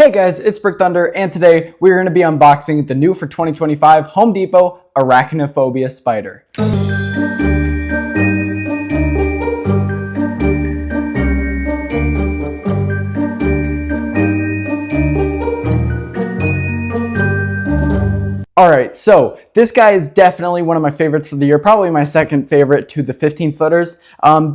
Hey guys, it's Brick Thunder, and today we're going to be unboxing the new for 2025 Home Depot Arachnophobia spider. Alright, so this guy is definitely one of my favorites for the year, probably my second favorite to the 15-footers.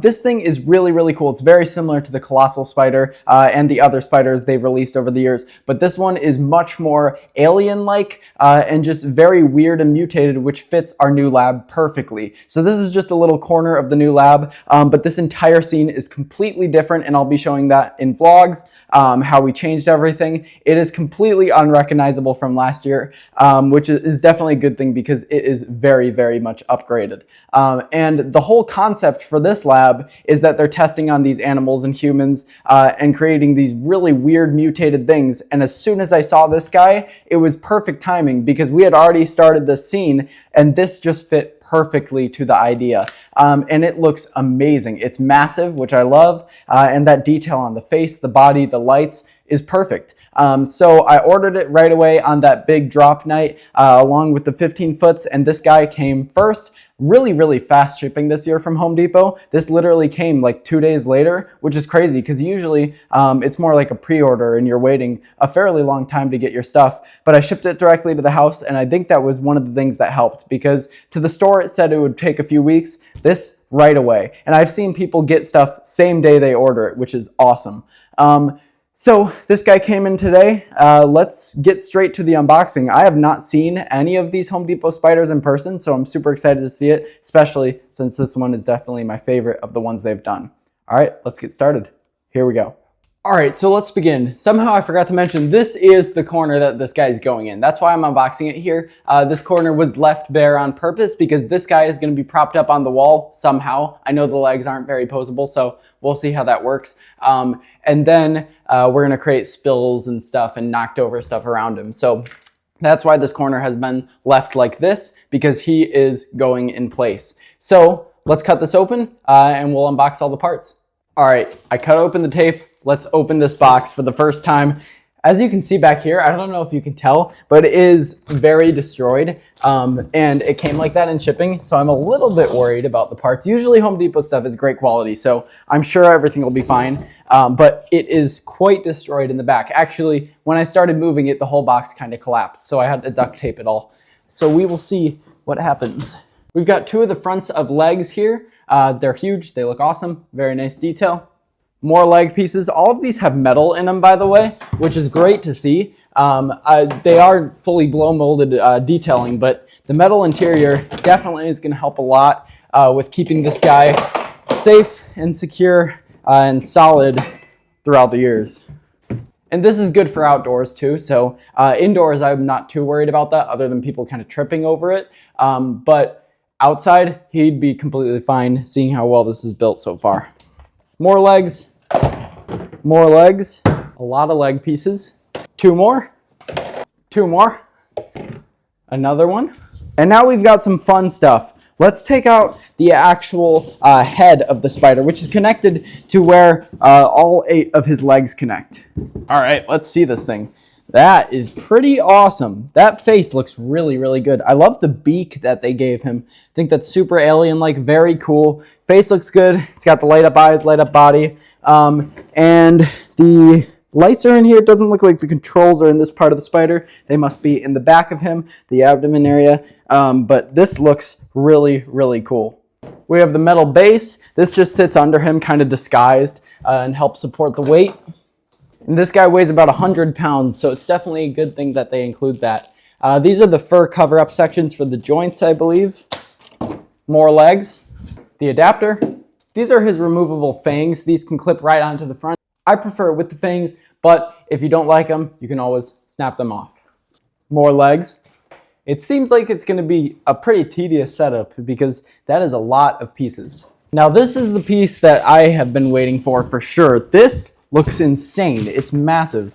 This thing is really cool. It's very similar to the colossal spider and the other spiders they've released over the years, but this one is much more alien-like and just very weird and mutated, which fits our new lab perfectly. So this is just a little corner of the new lab, but this entire scene is completely different, and I'll be showing that in vlogs. How we changed everything. It is completely unrecognizable from last year, which is definitely a good thing because it is very much upgraded. And the whole concept for this lab is that they're testing on these animals and humans and creating these really weird mutated things. And as soon as I saw this guy, it was perfect timing because we had already started this scene and this just fit perfectly to the idea. And it looks amazing. It's massive, which I love, and that detail on the face, the body, the lights is perfect. So I ordered it right away on that big drop night along with the 15 foots, and this guy came first. Really fast shipping this year from Home Depot. This literally came like 2 days later, which is crazy because usually it's more like a pre-order and you're waiting a fairly long time to get your stuff. But I shipped it directly to the house, and I think that was one of the things that helped because to the store it said it would take a few weeks. This right away. And I've seen people get stuff same day they order it, which is awesome. So this guy came in today. Let's get straight to the unboxing. I have not seen any of these Home Depot spiders in person, so I'm super excited to see it, especially since this one is definitely my favorite of the ones they've done. All right, let's get started. Here we go. All right, so let's begin. Somehow I forgot to mention this is the corner that this guy is going in. That's why I'm unboxing it here. This corner was left bare on purpose because this guy is going to be propped up on the wall somehow. I know the legs aren't very posable, so we'll see how that works. And then we're going to create spills and stuff and knocked over stuff around him. So that's why this corner has been left like this, because he is going in place. So let's cut this open and we'll unbox all the parts. All right, I cut open the tape. Let's open this box for the first time. As you can see back here, I don't know if you can tell, but it is very destroyed. And it came like that in shipping, so I'm a little bit worried about the parts. Usually Home Depot stuff is great quality, so I'm sure everything will be fine. But it is quite destroyed in the back. Actually, when I started moving it, the whole box kind of collapsed, so I had to duct tape it all. So we will see what happens. We've got two of the fronts of legs here. They're huge, they look awesome, very nice detail. More leg pieces. All of these have metal in them, by the way, which is great to see. They are fully blow molded detailing, but the metal interior definitely is going to help a lot with keeping this guy safe and secure and solid throughout the years. And this is good for outdoors too. So indoors, I'm not too worried about that other than people kind of tripping over it. But outside, he'd be completely fine seeing how well this is built so far. More legs, a lot of leg pieces, two more, another one. And now we've got some fun stuff. Let's take out the actual head of the spider, which is connected to where all 8 of his legs connect. All right, let's see this thing. That is pretty awesome. That face looks really good. I love the beak that they gave him. I think that's super alien-like, very cool. Face looks good. It's got the light up eyes, light up body. And the lights are in here. It doesn't look like the controls are in this part of the spider. They must be in the back of him, the abdomen area. But this looks really cool. We have the metal base. This just sits under him, kind of disguised, and helps support the weight. And this guy weighs about 100 pounds, so it's definitely a good thing that they include that. These are the fur cover-up sections for the joints, I believe. More legs. The adapter. These are his removable fangs. These can clip right onto the front. I prefer it with the fangs, but if you don't like them, you can always snap them off. More legs. It seems like it's going to be a pretty tedious setup because that is a lot of pieces. Now this is the piece that I have been waiting for sure. This looks insane. It's massive.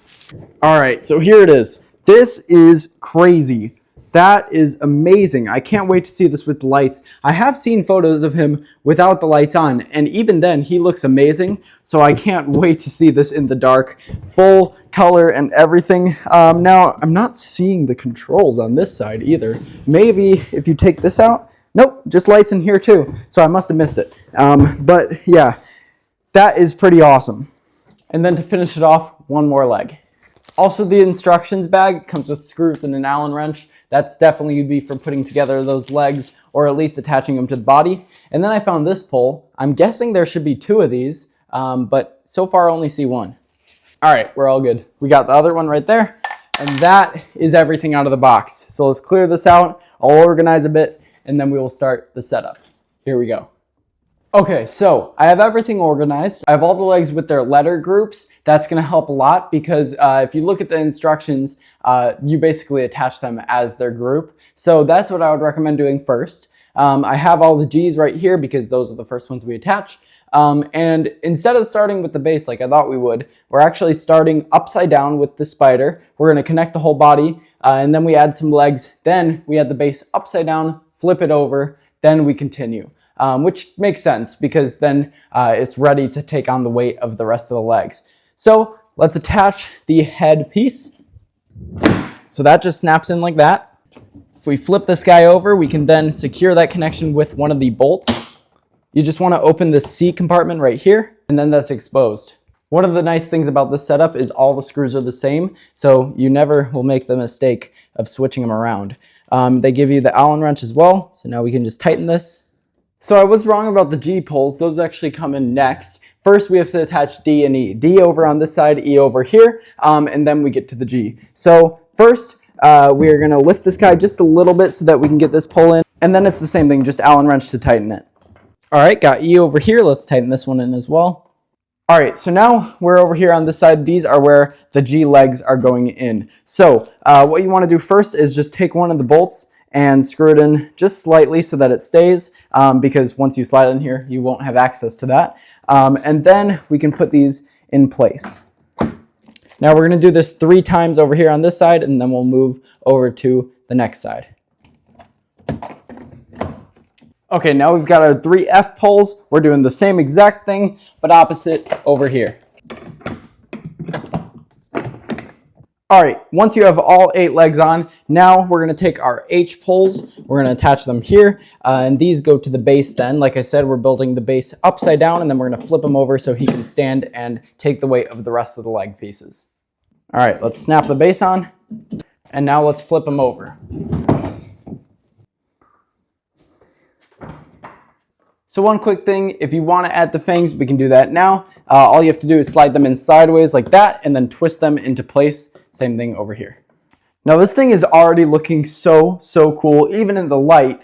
All right, so here it is. This is crazy. That is amazing. I can't wait to see this with the lights. I have seen photos of him without the lights on, and even then he looks amazing. So I can't wait to see this in the dark, full color and everything. Now, I'm not seeing the controls on this side either. Maybe if you take this out, nope, just lights in here too. So I must have missed it. But yeah, that is pretty awesome. And then to finish it off, one more leg. Also, the instructions bag comes with screws and an Allen wrench. That's definitely going to be for putting together those legs, or at least attaching them to the body. And then I found this pole. I'm guessing there should be 2 of these, but so far I only see 1. All right, we're all good. We got the other one right there, and that is everything out of the box. So let's clear this out, I'll organize a bit, and then we will start the setup. Here we go. Okay, so I have everything organized. I have all the legs with their letter groups. That's gonna help a lot because if you look at the instructions, you basically attach them as their group. So that's what I would recommend doing first. I have all the G's right here because those are the first ones we attach. And instead of starting with the base like I thought we would, we're actually starting upside down with the spider. We're gonna connect the whole body, and then we add some legs. Then we add the base upside down, flip it over, then we continue. Which makes sense because then it's ready to take on the weight of the rest of the legs. So let's attach the head piece. So that just snaps in like that. If we flip this guy over, we can then secure that connection with one of the bolts. You just want to open the C compartment right here, and then that's exposed. One of the nice things about this setup is all the screws are the same, so you never will make the mistake of switching them around. They give you the Allen wrench as well, so now we can just tighten this. So I was wrong about the G poles. Those actually come in next. First, we have to attach D and E. D over on this side, E over here, and then we get to the G. So first, we are gonna lift this guy just a little bit so that we can get this pole in. And then it's the same thing, just Allen wrench to tighten it. All right, got E over here. Let's tighten this one in as well. All right, so now we're over here on this side. These are where the G legs are going in. So what you wanna do first is just take one of the bolts and screw it in just slightly so that it stays, because once you slide it in here, you won't have access to that. And then we can put these in place. Now we're gonna do this 3 times over here on this side, and then we'll move over to the next side. Okay, now we've got our 3 F poles. We're doing the same exact thing, but opposite over here. All right, once you have all 8 legs on, now we're gonna take our H poles, we're gonna attach them here, and these go to the base then. Like I said, we're building the base upside down, and then we're gonna flip him over so he can stand and take the weight of the rest of the leg pieces. All right, let's snap the base on, and now let's flip him over. So one quick thing, if you want to add the fangs, we can do that now. All you have to do is slide them in sideways like that and then twist them into place. Same thing over here. Now this thing is already looking so cool, even in the light.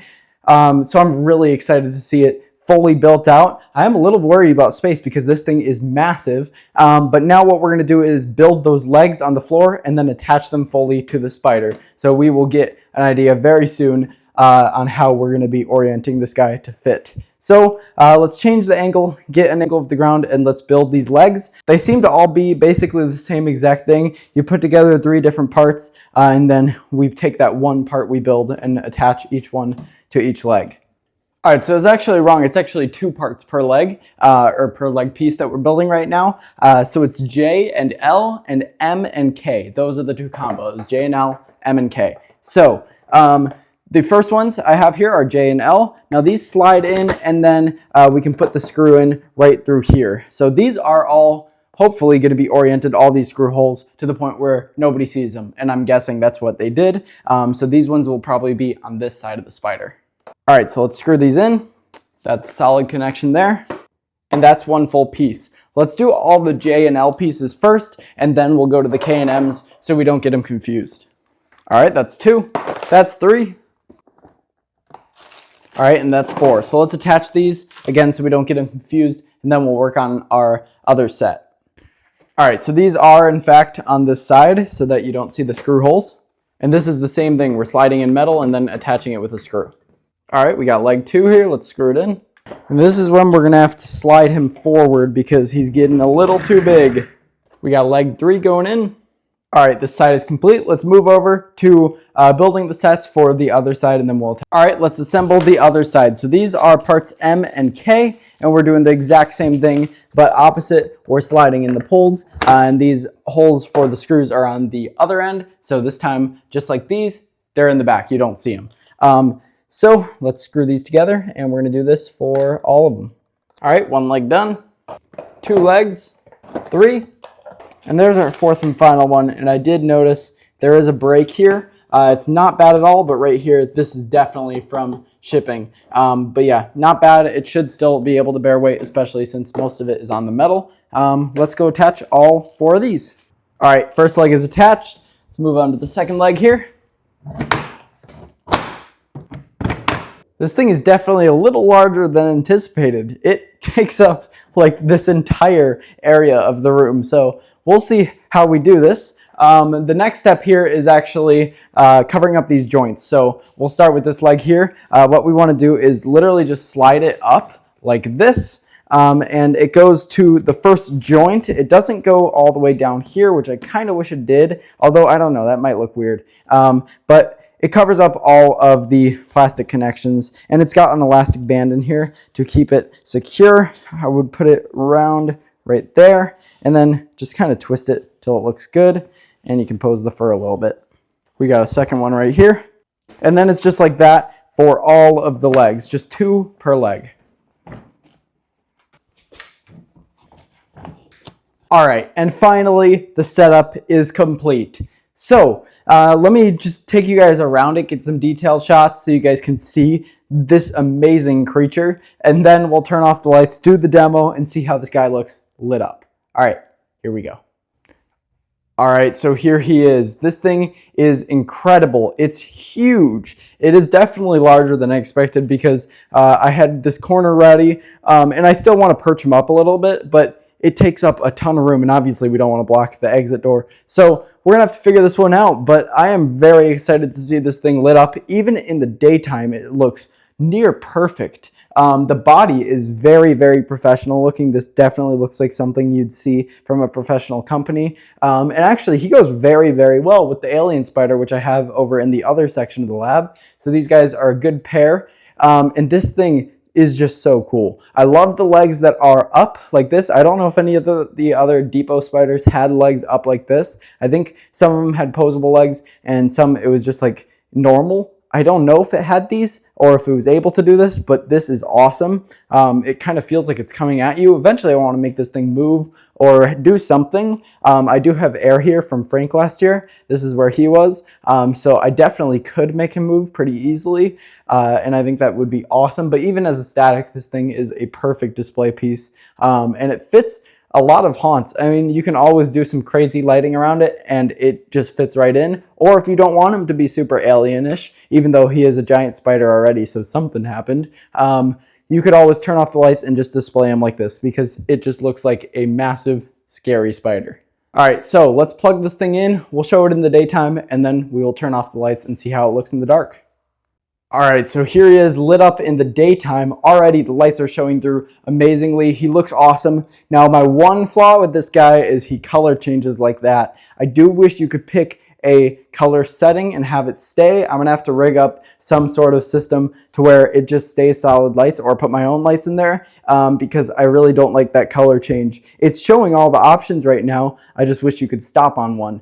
So I'm really excited to see it fully built out. I'm a little worried about space because this thing is massive. But now what we're going to do is build those legs on the floor and then attach them fully to the spider. So we will get an idea very soon on how we're going to be orienting this guy to fit. So let's change the angle, get an angle of the ground, and let's build these legs. They seem to all be basically the same exact thing. You put together 3 different parts, and then we take that one part we build and attach each one to each leg. All right, so it's actually wrong. It's actually 2 parts per leg, or per leg piece that we're building right now. So it's J and L and M and K. Those are the 2 combos, J and L, M and K. So the first ones I have here are J and L. Now these slide in, and then we can put the screw in right through here. So these are all hopefully going to be oriented, all these screw holes, to the point where nobody sees them. And I'm guessing that's what they did. So these ones will probably be on this side of the spider. All right, so let's screw these in. That's solid connection there. And that's one full piece. Let's do all the J and L pieces first, and then we'll go to the K and M's so we don't get them confused. All right, that's 2. That's 3. All right, and that's 4. So let's attach these again so we don't get them confused, and then we'll work on our other set. All right, so these are in fact on this side so that you don't see the screw holes. And this is the same thing. We're sliding in metal and then attaching it with a screw. All right, we got leg 2 here. Let's screw it in. And this is when we're gonna have to slide him forward because he's getting a little too big. We got leg 3 going in. All right, this side is complete. Let's move over to building the sets for the other side, and then we'll... All right, let's assemble the other side. So these are parts M and K, and we're doing the exact same thing, but opposite. We're sliding in the pulls, and these holes for the screws are on the other end. So this time, just like these, they're in the back. You don't see them. So let's screw these together, and we're gonna do this for all of them. All right, one leg done, 2 legs, 3, and there's our 4th and final one. And I did notice there is a break here. It's not bad at all, but right here, this is definitely from shipping. But yeah, not bad. It should still be able to bear weight, especially since most of it is on the metal. Let's go attach all 4 of these. All right, first leg is attached. Let's move on to the second leg here. This thing is definitely a little larger than anticipated. It takes up like this entire area of the room. So we'll see how we do this. The next step here is actually covering up these joints. So we'll start with this leg here. What we want to do is literally just slide it up like this. And it goes to the first joint. It doesn't go all the way down here, which I kind of wish it did. Although I don't know, that might look weird. But it covers up all of the plastic connections, and it's got an elastic band in here to keep it secure. I would put it around right there, and then just kind of twist it till it looks good, and you can pose the fur a little bit. We got a second one right here, and then it's just like that for all of the legs, just 2 per leg. All right, and finally, the setup is complete. So let me just take you guys around it, get some detailed shots so you guys can see this amazing creature, and then we'll turn off the lights, do the demo, and see how this guy looks lit up. All right, here we go. All right, so here he is. This thing is incredible. It's huge. It is definitely larger than I expected because I had this corner ready, and I still want to perch him up a little bit, but it takes up a ton of room, and obviously we don't want to block the exit door. So we're going to have to figure this one out, but I am very excited to see this thing lit up. Even in the daytime, it looks near perfect. The body is very, very professional looking. This definitely looks like something you'd see from a professional company. And actually, he goes very, very well with the alien spider, which I have over in the other section of the lab. So these guys are a good pair. And this thing is just so cool. I love the legs that are up like this. I don't know if any of the other depot spiders had legs up like this. I think some of them had posable legs and some it was just like normal. I don't know if it had these or if it was able to do this, but this is awesome. It kind of feels like it's coming at you. Eventually I want to make this thing move or do something. I do have air here from Frank last year. This is where he was. So I definitely could make him move pretty easily. And I think that would be awesome. But even as a static, this thing is a perfect display piece. And it fits a lot of haunts. I mean, you can always do some crazy lighting around it and it just fits right in. Or if you don't want him to be super alienish, even though he is a giant spider already, so something happened, you could always turn off the lights and just display him like this because it just looks like a massive, scary spider. All right, so let's plug this thing in. We'll show it in the daytime and then we will turn off the lights and see how it looks in the dark. All right, so here he is lit up in the daytime. Already the lights are showing through amazingly. He looks awesome. Now my one flaw with this guy is he color changes like that. I do wish you could pick a color setting and have it stay. I'm gonna have to rig up some sort of system to where it just stays solid lights or put my own lights in there because I really don't like that color change. It's showing all the options right now. I just wish you could stop on one.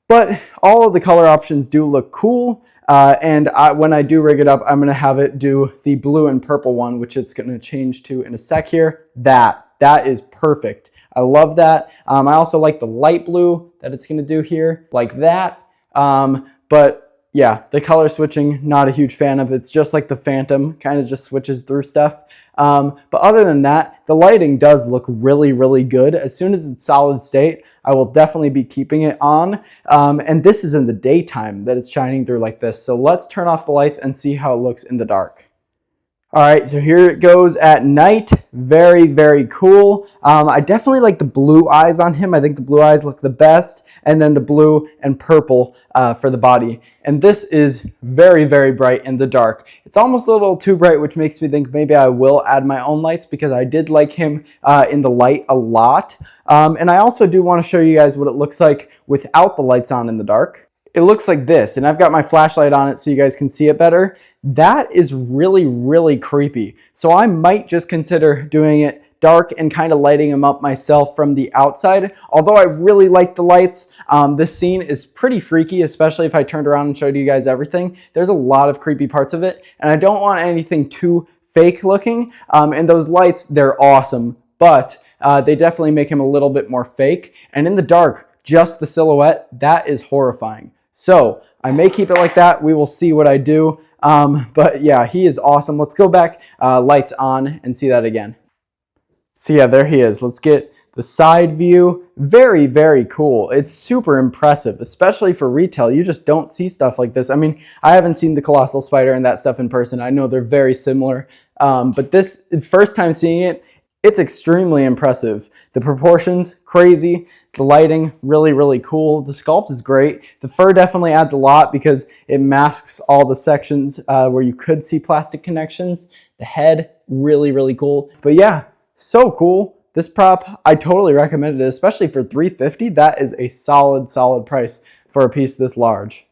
But all of the color options do look cool. When I do rig it up, I'm going to have it do the blue and purple one, which it's going to change to in a sec here. That is perfect. I love that. I also like the light blue that it's going to do here, like that. But yeah, the color switching, not a huge fan of. It's just like the Phantom, kind of just switches through stuff. But other than that, the lighting does look really, really good. As soon as it's solid state, I will definitely be keeping it on. And this is in the daytime that it's shining through like this. So let's turn off the lights and see how it looks in the dark. All right, so here it goes at night. Very, very cool. I definitely like the blue eyes on him. I think the blue eyes look the best. And then the blue and purple for the body. And this is very, very bright in the dark. It's almost a little too bright, which makes me think maybe I will add my own lights because I did like him in the light a lot. And I also do want to show you guys what it looks like without the lights on in the dark. It looks like this, and I've got my flashlight on it so you guys can see it better. That is really, really creepy. So I might just consider doing it dark and kind of lighting them up myself from the outside. Although I really like the lights, this scene is pretty freaky, especially if I turned around and showed you guys everything. There's a lot of creepy parts of it, and I don't want anything too fake looking. And those lights, they're awesome, but they definitely make him a little bit more fake. And in the dark, just the silhouette, that is horrifying. So I may keep it like that. We will see what I do. But yeah, he is awesome. Let's go back, lights on, and see that again. So yeah, there he is. Let's get the side view. Very, very cool. It's super impressive, especially for retail. You just don't see stuff like this. I mean, I haven't seen the colossal spider and that stuff in person. I know they're very similar. But this, first time seeing it, it's extremely impressive. The proportions, crazy. The lighting, really, really cool. The sculpt is great. The fur definitely adds a lot because it masks all the sections where you could see plastic connections. The head, really, really cool. But yeah, so cool. This prop, I totally recommend it, especially for $350. That is a solid, solid price for a piece this large.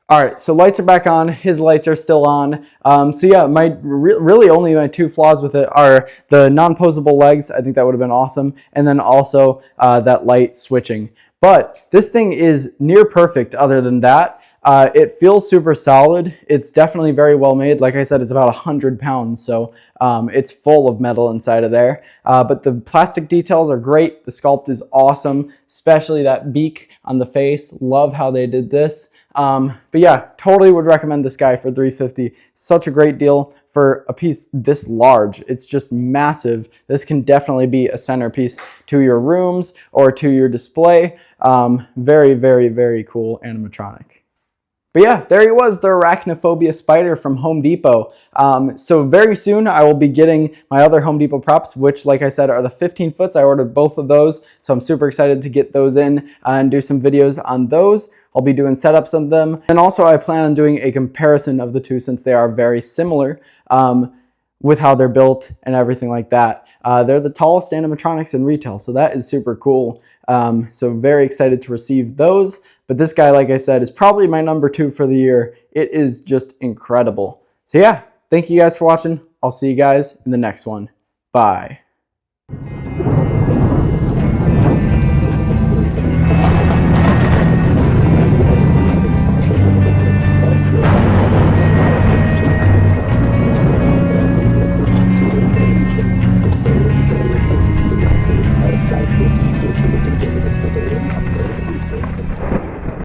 All right, so lights are back on. His lights are still on. So yeah, really only my two flaws with it are the non-posable legs. I think that would have been awesome. And then also that light switching. But this thing is near perfect other than that. It feels super solid. It's definitely very well made. Like I said, it's about 100 pounds, so it's full of metal inside of there. But the plastic details are great. The sculpt is awesome, especially that beak on the face. Love how they did this. But yeah, totally would recommend this guy for $350. Such a great deal for a piece this large. It's just massive. This can definitely be a centerpiece to your rooms or to your display. Very, very, very cool animatronic. But yeah, there he was, the Arachnophobia spider from Home Depot. So very soon I will be getting my other Home Depot props, which like I said are the 15 foots. I ordered both of those, so I'm super excited to get those in and do some videos on those. I'll be doing setups of them. And also I plan on doing a comparison of the two since they are very similar with how they're built and everything like that. They're the tallest animatronics in retail, so that is super cool. So very excited to receive those. But this guy, like I said, is probably my number 2 for the year. It is just incredible. So yeah, thank you guys for watching. I'll see you guys in the next one. Bye.